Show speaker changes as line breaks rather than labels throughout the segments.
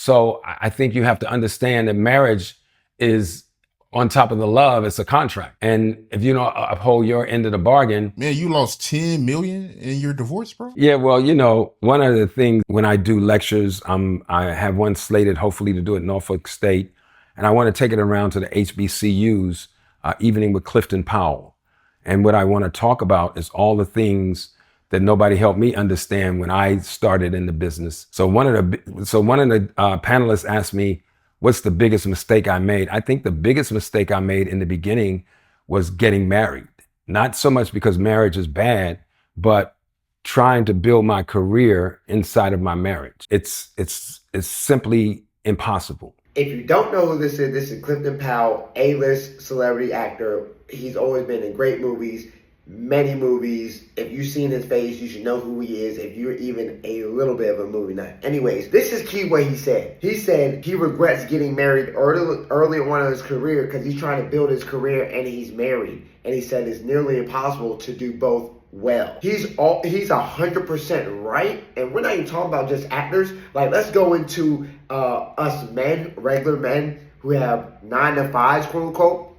So I think you have to understand that marriage is on top of the love, it's a contract. And if you don't uphold your end of the bargain.
Man, you lost 10 million in your divorce, bro?
Yeah, well, one of the things when I do lectures, I have one slated hopefully to do it in Norfolk State. And I want to take it around to the HBCUs, Evening with Clifton Powell. And what I want to talk about is all the things that nobody helped me understand when I started in the business. So one of the panelists asked me, what's the biggest mistake I made? I think the biggest mistake I made in the beginning was getting married. Not so much because marriage is bad, but trying to build my career inside of my marriage. It's simply impossible.
If you don't know who this is Clifton Powell, A-list celebrity actor. He's always been in great movies, many movies. If you've seen his face, you should know who he is if you're even a little bit of a movie nut. Anyways, this is key what he said. He said he regrets getting married early on in his career because he's trying to build his career and he's married. And he said it's nearly impossible to do both well. He's 100% right. And we're not even talking about just actors. Like, let's go into us men, regular men who have 9 to 5s, quote unquote.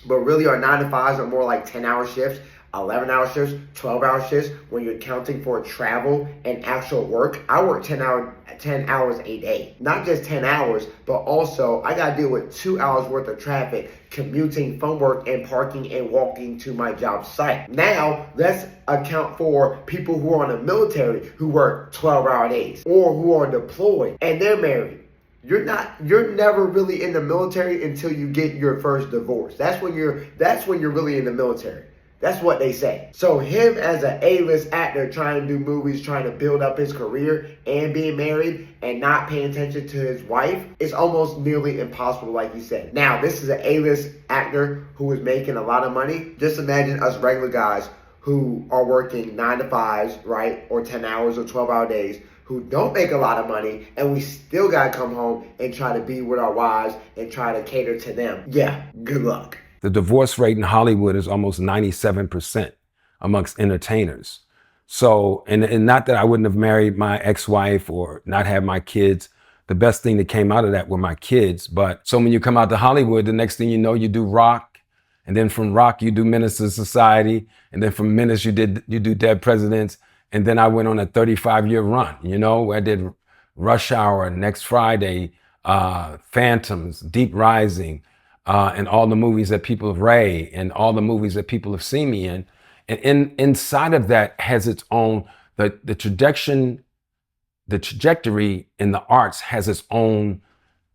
But really our 9 to 5s are more like 10-hour shifts, 11-hour shifts, 12-hour shifts when you're counting for travel and actual work. I work 10 hours a day. Not just 10 hours, but also I got to deal with 2 hours worth of traffic, commuting from work and parking and walking to my job site. Now, let's account for people who are in the military who work 12-hour days or who are deployed and they're married. You're never really in the military until you get your first divorce. That's when you're really in the military. That's what they say. So him as an A-list actor trying to do movies, trying to build up his career and being married and not paying attention to his wife is almost nearly impossible, like you said. Now, this is an A-list actor who is making a lot of money. Just imagine us regular guys who are working 9 to 5s, right? Or 10 hours or 12-hour days, who don't make a lot of money, and we still gotta come home and try to be with our wives and try to cater to them. Yeah, good luck.
The divorce rate in Hollywood is almost 97% amongst entertainers. So, and not that I wouldn't have married my ex-wife or not have my kids. The best thing that came out of that were my kids. But so when you come out to Hollywood, the next thing you know, you do rock. And then from rock, you do Minister Society. And then from Minister, you do Dead Presidents. And then I went on a 35-year run, where I did Rush Hour, Next Friday, Phantoms, Deep Rising, and all the movies that people have Ray, and all the movies that people have seen me in. And inside of that has its own, the trajectory in the arts has its own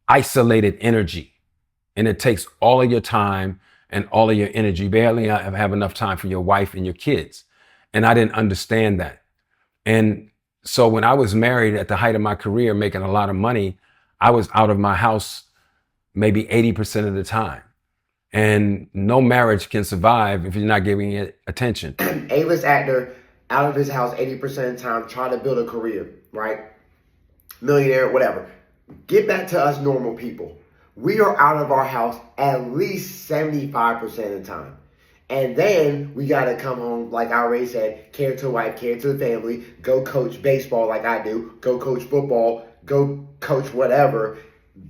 isolated energy. And it takes all of your time and all of your energy. You barely have enough time for your wife and your kids. And I didn't understand that. And so when I was married at the height of my career, making a lot of money, I was out of my house maybe 80% of the time. And no marriage can survive if you're not giving it attention.
A-list actor out of his house 80% of the time, trying to build a career, right? Millionaire, whatever. Get back to us normal people. We are out of our house at least 75% of the time. And then we got to come home, like I already said, care to the wife, care to the family, go coach baseball like I do, go coach football, go coach whatever,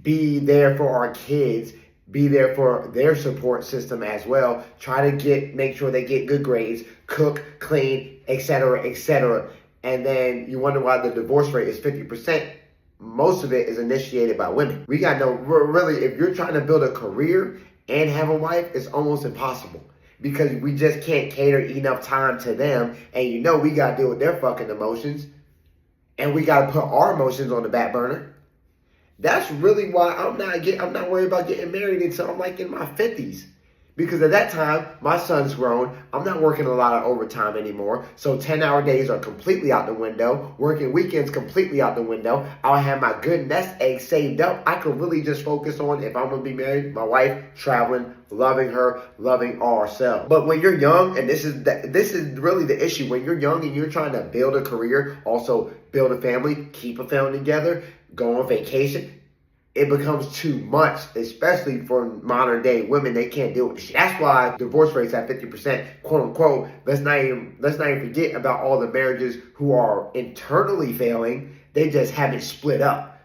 be there for our kids, be there for their support system as well, try to make sure they get good grades, cook, clean, etc., etc. And then you wonder why the divorce rate is 50%. Most of it is initiated by women. We got to know, really, if you're trying to build a career and have a wife, it's almost impossible. Because we just can't cater enough time to them. And we got to deal with their fucking emotions. And we got to put our emotions on the back burner. That's really why I'm not worried about getting married until I'm like in my 50s. Because at that time, my son's grown. I'm not working a lot of overtime anymore. So 10-hour days are completely out the window. Working weekends completely out the window. I'll have my good nest egg saved up. I could really just focus on, if I'm going to be married, my wife, traveling, loving her, loving ourselves. But when you're young, and this is really the issue, when you're young and you're trying to build a career, also build a family, keep a family together, go on vacation, it becomes too much, especially for modern day women. They can't deal with the shit. That's why divorce rates at 50%, quote unquote. Let's not even forget about all the marriages who are internally failing. They just haven't split up.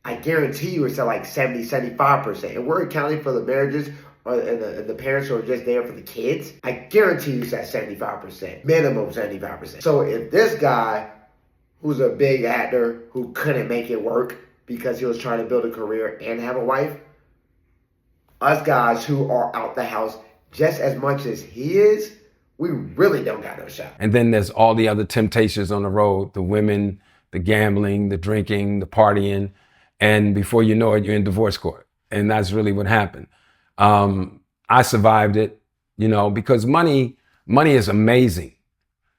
I guarantee you it's at like 70, 75%. And we're accounting for the marriages and the parents who are just there for the kids. I guarantee you it's at 75%. Minimum 75%. So if this guy, who's a big actor who couldn't make it work because he was trying to build a career and have a wife, us guys who are out the house just as much as he is, we really don't got no shot.
And then there's all the other temptations on the road, the women, the gambling, the drinking, the partying. And before you know it, you're in divorce court. And that's really what happened. I survived it, because money is amazing.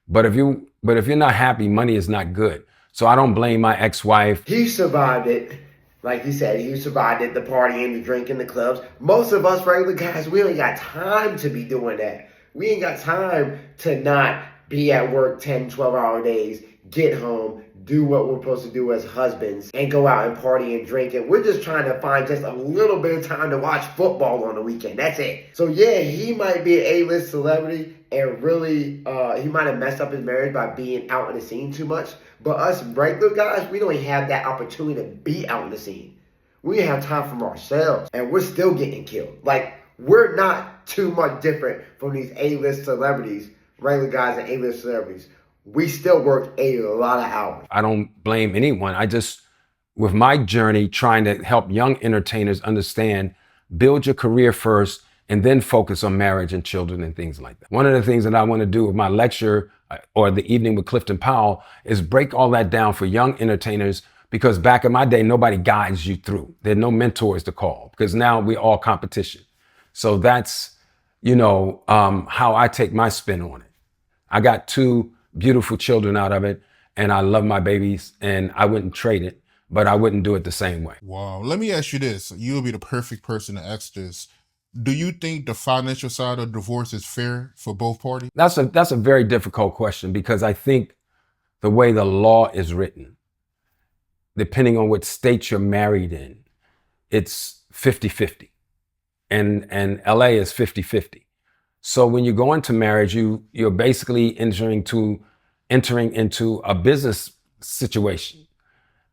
But if you're not happy, money is not good. So I don't blame my ex-wife.
He survived it. Like he said, he survived it, the partying, the drinking, the clubs. Most of us regular guys, we ain't got time to be doing that. We ain't got time to not be at work 10, 12-hour days, get home, do what we're supposed to do as husbands, and go out and party and drink. And we're just trying to find just a little bit of time to watch football on the weekend. That's it. So yeah, he might be an A-list celebrity and really, he might have messed up his marriage by being out in the scene too much. But us regular guys, we don't even have that opportunity to be out in the scene. We have time for ourselves, and we're still getting killed. Like, we're not too much different from these A-list celebrities, regular guys and A-list celebrities. We still work a lot of hours.
I don't blame anyone. With my journey, trying to help young entertainers understand, build your career first, and then focus on marriage and children and things like that. One of the things that I want to do with my lecture or the evening with Clifton Powell is break all that down for young entertainers, because back in my day, nobody guides you through. There are no mentors to call, because now we're all competition. So that's, how I take my spin on it. I got 2 beautiful children out of it, and I love my babies, and I wouldn't trade it, but I wouldn't do it the same way.
Wow. Let me ask you this. You'll be the perfect person to ask this. Do you think the financial side of divorce is fair for both parties?
That's a very difficult question, because I think the way the law is written, depending on what state you're married in, it's 50-50. And LA is 50-50. So when you go into marriage, you're basically entering into a business situation.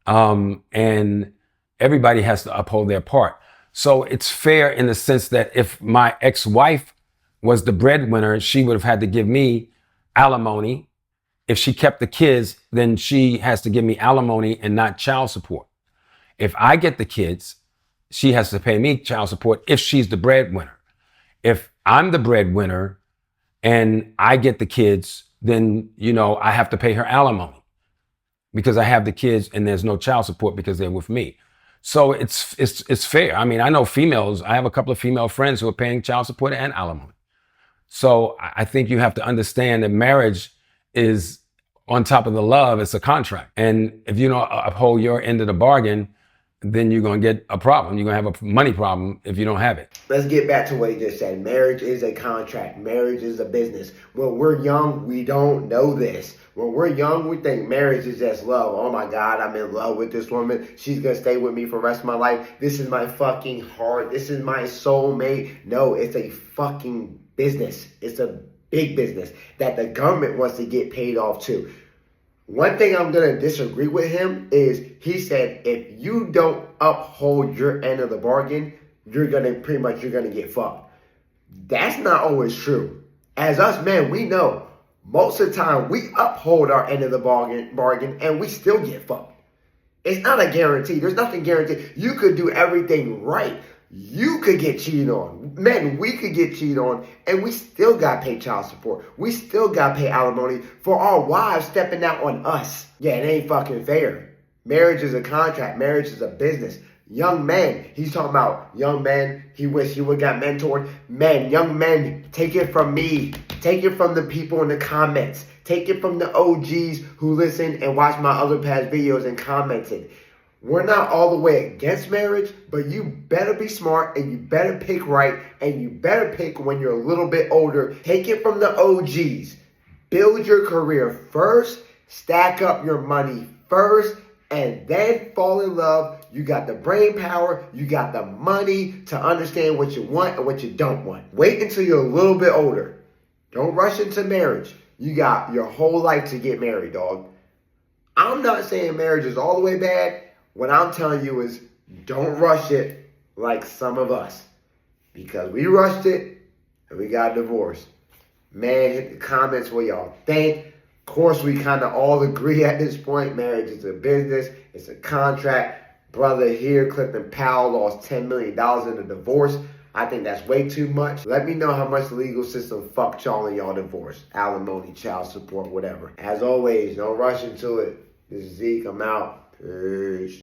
And everybody has to uphold their part. So it's fair in the sense that if my ex-wife was the breadwinner, she would have had to give me alimony. If she kept the kids, then she has to give me alimony and not child support. If I get the kids, she has to pay me child support if she's the breadwinner. If I'm the breadwinner and I get the kids, then, I have to pay her alimony because I have the kids and there's no child support because they're with me. So it's fair. I mean, I know I have a couple of female friends who are paying child support and alimony. So I think you have to understand that marriage is on top of the love, it's a contract. And if you don't uphold your end of the bargain, then you're going to get a problem. You're going to have a money problem if you don't have it.
Let's get back to what he just said. Marriage is a contract. Marriage is a business. When we're young, we don't know this. When we're young, we think marriage is just love. Oh my God, I'm in love with this woman. She's going to stay with me for the rest of my life. This is my fucking heart. This is my soulmate. No, it's a fucking business. It's a big business that the government wants to get paid off too. One thing I'm going to disagree with him is he said, if you don't uphold your end of the bargain, you're going to get fucked. That's not always true. As us men, we know most of the time we uphold our end of the bargain and we still get fucked. It's not a guarantee. There's nothing guaranteed. You could do everything right. You could get cheated on. Men, we could get cheated on, and we still got to pay child support. We still got to pay alimony for our wives stepping out on us. Yeah, it ain't fucking fair. Marriage is a contract. Marriage is a business. Young men, he's talking about young men. He wish he would have got mentored. Men, young men, take it from me. Take it from the people in the comments. Take it from the OGs who listen and watch my other past videos and commented. We're not all the way against marriage, but you better be smart and you better pick right and you better pick when you're a little bit older. Take it from the OGs. Build your career first, stack up your money first, and then fall in love. You got the brain power, you got the money to understand what you want and what you don't want. Wait until you're a little bit older. Don't rush into marriage. You got your whole life to get married, dog. I'm not saying marriage is all the way bad, What I'm telling you is don't rush it like some of us. Because we rushed it and we got divorced. Man, hit the comments what y'all think. Of course, we kind of all agree at this point. Marriage is a business. It's a contract. Brother here, Clifton Powell, lost $10 million in a divorce. I think that's way too much. Let me know how much the legal system fucked y'all in y'all divorce. Alimony, child support, whatever. As always, don't rush into it. This is Zeke. I'm out. Peace.